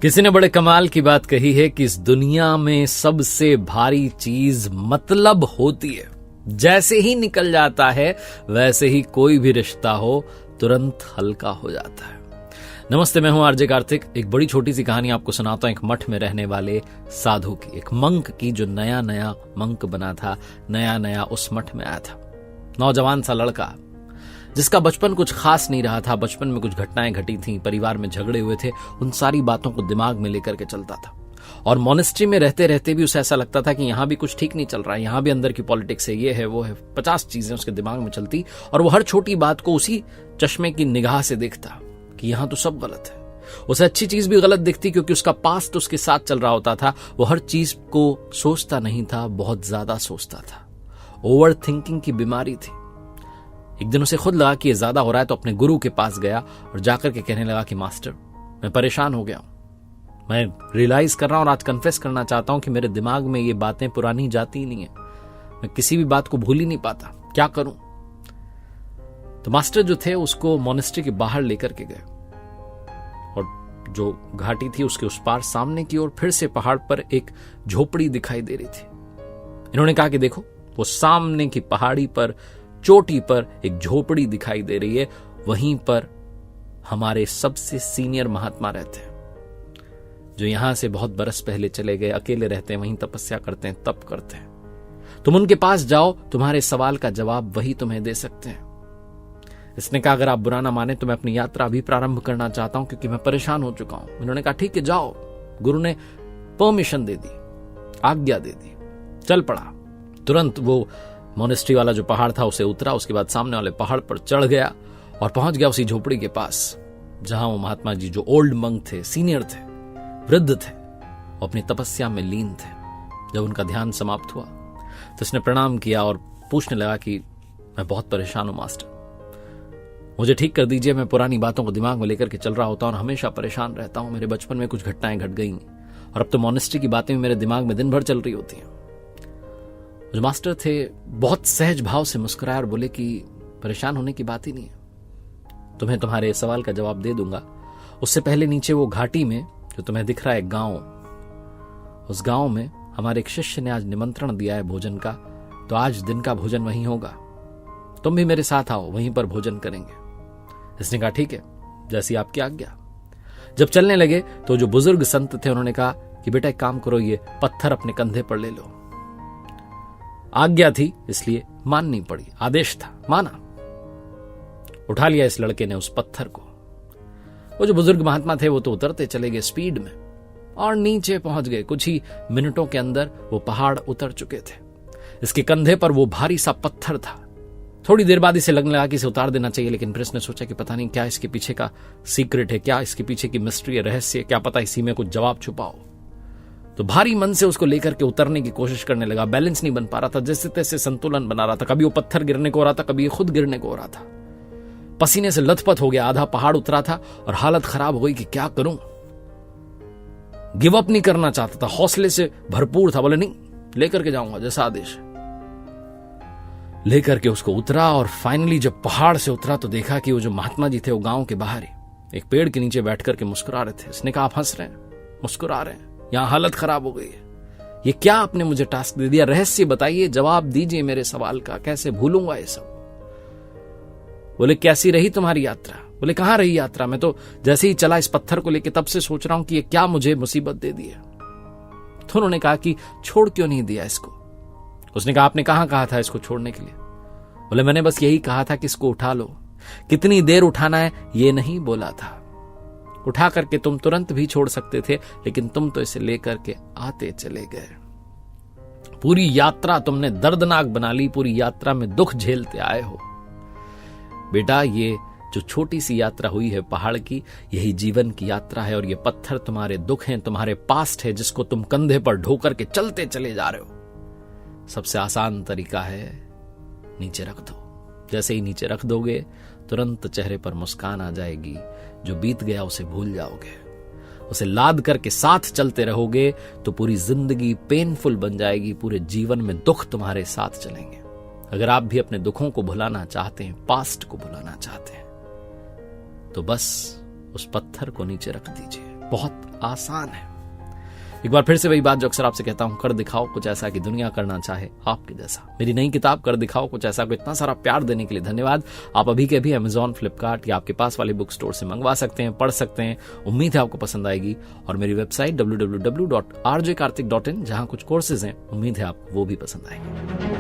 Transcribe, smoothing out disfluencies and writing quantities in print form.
किसी ने बड़े कमाल की बात कही है कि इस दुनिया में सबसे भारी चीज मतलब होती है। जैसे ही निकल जाता है वैसे ही कोई भी रिश्ता हो तुरंत हल्का हो जाता है। नमस्ते, मैं हूं आरजे कार्तिक। एक बड़ी छोटी सी कहानी आपको सुनाता हूं एक मठ में रहने वाले साधु की, एक मंक की जो नया नया मंक बना था, नया नया उस मठ में आया था। नौजवान सा लड़का जिसका बचपन कुछ खास नहीं रहा था। बचपन में कुछ घटनाएं घटी थीं, परिवार में झगड़े हुए थे, उन सारी बातों को दिमाग में लेकर के चलता था। और मॉनेस्ट्री में रहते रहते भी उसे ऐसा लगता था कि यहां भी कुछ ठीक नहीं चल रहा है, यहां भी अंदर की पॉलिटिक्स है, ये है वो है, 50 चीजें उसके दिमाग में चलती और वो हर छोटी बात को उसी चश्मे की निगाह से देखता कि यहां तो सब गलत है। उसे अच्छी चीज भी गलत दिखती क्योंकि उसका पास्ट उसके साथ चल रहा होता था। वो हर चीज को सोचता नहीं था, बहुत ज्यादा सोचता था। ओवर थिंकिंग की बीमारी थी। एक दिन उसे खुद लगा कि ये ज्यादा हो रहा है, तो अपने गुरु के पास गया और जाकर के कहने लगा कि मास्टर, मैं परेशान हो गया हूं। मैं रियलाइज कर रहा हूं और आज कन्फेस करना चाहता हूं कि मेरे दिमाग में ये बातें पुरानी जाती ही नहीं है। मैं किसी भी बात को भूल ही नहीं पाता, क्या करूं? तो मास्टर जो थे उसको मॉनेस्ट्री के बाहर लेकर के गए और जो घाटी थी उसके उस पार सामने की ओर फिर से पहाड़ पर एक झोपड़ी दिखाई दे रही थी। इन्होंने कहा कि देखो, वो सामने की पहाड़ी पर चोटी पर एक झोपड़ी दिखाई दे रही है, वहीं पर हमारे सबसे सीनियर महात्मा रहते हैं, जो यहां से बहुत बरस पहले चले गए, अकेले रहते हैं, वहीं तपस्या करते हैं, तप करते हैं। तुम उनके पास जाओ, तुम्हारे सवाल का जवाब वही तुम्हें दे सकते हैं। इसने कहा अगर आप बुरा ना माने तो मैं अपनी यात्रा अभी प्रारंभ करना चाहता हूं क्योंकि मैं परेशान हो चुका हूं। उन्होंने कहा ठीक है, जाओ। गुरु ने परमिशन दे दी, आज्ञा दे दी, चल पड़ा। तुरंत वो मॉनेस्ट्री वाला जो पहाड़ था उसे उतरा, उसके बाद सामने वाले पहाड़ पर चढ़ गया और पहुंच गया उसी झोपड़ी के पास जहां वो महात्मा जी जो ओल्ड मंक थे, सीनियर थे, वृद्ध थे, वो अपनी तपस्या में लीन थे। जब उनका ध्यान समाप्त हुआ तो उसने प्रणाम किया और पूछने लगा कि मैं बहुत परेशान हूं मास्टर, मुझे ठीक कर दीजिए। मैं पुरानी बातों को दिमाग में लेकर के चल रहा होता हूं और हमेशा परेशान रहता हूं। मेरे बचपन में कुछ घटनाएं घट गई और अब तो मॉनेस्ट्री की बातें भी मेरे दिमाग में दिन भर चल रही होती हैं। जो मास्टर थे बहुत सहज भाव से मुस्कुराए और बोले कि परेशान होने की बात ही नहीं है, तुम्हें तुम्हारे सवाल का जवाब दे दूंगा। उससे पहले नीचे वो घाटी में जो तुम्हें दिख रहा है गांव, उस गांव में हमारे एक शिष्य ने आज निमंत्रण दिया है भोजन का, तो आज दिन का भोजन वहीं होगा। तुम भी मेरे साथ आओ, वहीं पर भोजन करेंगे। इसने कहा ठीक है, जैसी आपकी आज्ञा। जब चलने लगे तो जो बुजुर्ग संत थे उन्होंने कहा कि बेटा एक काम करो, ये पत्थर अपने कंधे पर ले लो। आज्ञा थी इसलिए माननी पड़ी, आदेश था, माना। उठा लिया इस लड़के ने उस पत्थर को। वो जो बुजुर्ग महात्मा थे वो तो उतरते चले गए स्पीड में और नीचे पहुंच गए। कुछ ही मिनटों के अंदर वो पहाड़ उतर चुके थे। इसके कंधे पर वो भारी सा पत्थर था। थोड़ी देर बाद इसे लगने लगा कि इसे उतार देना चाहिए, लेकिन फिर इसने सोचा कि पता नहीं क्या इसके पीछे का सीक्रेट है, क्या इसके पीछे की मिस्ट्री है, रहस्य है, क्या पता इसी में कुछ जवाब छुपा हो। तो भारी मन से उसको लेकर के उतरने की कोशिश करने लगा। बैलेंस नहीं बन पा रहा था, जैसे तैसे संतुलन बना रहा था। कभी वो पत्थर गिरने को हो रहा था, कभी ये खुद गिरने को हो रहा था। पसीने से लथपथ हो गया, आधा पहाड़ उतरा था और हालत खराब हो गई कि क्या करूं। गिव अप नहीं करना चाहता था, हौसले से भरपूर था। बोले नहीं, लेकर के जाऊंगा, जैसा आदेश है। लेकर के उसको उतरा और फाइनली जब पहाड़ से उतरा तो देखा कि वो जो महात्मा जी थे वो गांव के बाहर ही एक पेड़ के नीचे बैठ करके मुस्कुरा रहे थे। इसने कहा आप हंस रहे हैं, मुस्कुरा रहे हैं, यहां हालत खराब हो गई है, ये क्या आपने मुझे टास्क दे दिया? रहस्य बताइए, जवाब दीजिए मेरे सवाल का, कैसे भूलूंगा ये सब। बोले कैसी रही तुम्हारी यात्रा? बोले कहां रही यात्रा, मैं तो जैसे ही चला इस पत्थर को लेके तब से सोच रहा हूं कि ये क्या मुझे मुसीबत दे दी है। तो उन्होंने कहा कि छोड़ क्यों नहीं दिया इसको? उसने कहा आपने कहां कहा था इसको छोड़ने के लिए? बोले मैंने बस यही कहा था कि इसको उठा लो। कितनी देर उठाना है ये नहीं बोला था। उठा करके तुम तुरंत भी छोड़ सकते थे, लेकिन तुम तो इसे लेकर के आते चले गए। पूरी यात्रा तुमने दर्दनाक बना ली, पूरी यात्रा में दुख झेलते आए हो। बेटा ये जो छोटी सी यात्रा हुई है पहाड़ की, यही जीवन की यात्रा है और ये पत्थर तुम्हारे दुख हैं, तुम्हारे पास्ट है, जिसको तुम कंधे पर ढोकर के चलते चले जा रहे हो। सबसे आसान तरीका है नीचे रख दो। जैसे ही नीचे रख दोगे तुरंत चेहरे पर मुस्कान आ जाएगी। जो बीत गया उसे भूल जाओगे, उसे लाद करके साथ चलते रहोगे तो पूरी जिंदगी पेनफुल बन जाएगी। पूरे जीवन में दुख तुम्हारे साथ चलेंगे। अगर आप भी अपने दुखों को भुलाना चाहते हैं, पास्ट को भुलाना चाहते हैं, तो बस उस पत्थर को नीचे रख दीजिए। बहुत आसान है। एक बार फिर से वही बात जो अक्सर आपसे कहता हूं, कर दिखाओ कुछ ऐसा कि दुनिया करना चाहे आपके जैसा। मेरी नई किताब कर दिखाओ कुछ ऐसा को इतना सारा प्यार देने के लिए धन्यवाद। आप अभी के अभी अमेजॉन, फ्लिपकार्ट या आपके पास वाले बुक स्टोर से मंगवा सकते हैं, पढ़ सकते हैं। उम्मीद है आपको पसंद आएगी। और मेरी वेबसाइट www.rjkartik.in, जहां कुछ कोर्सेज हैं, उम्मीद है आपको वो भी पसंद आएंगे।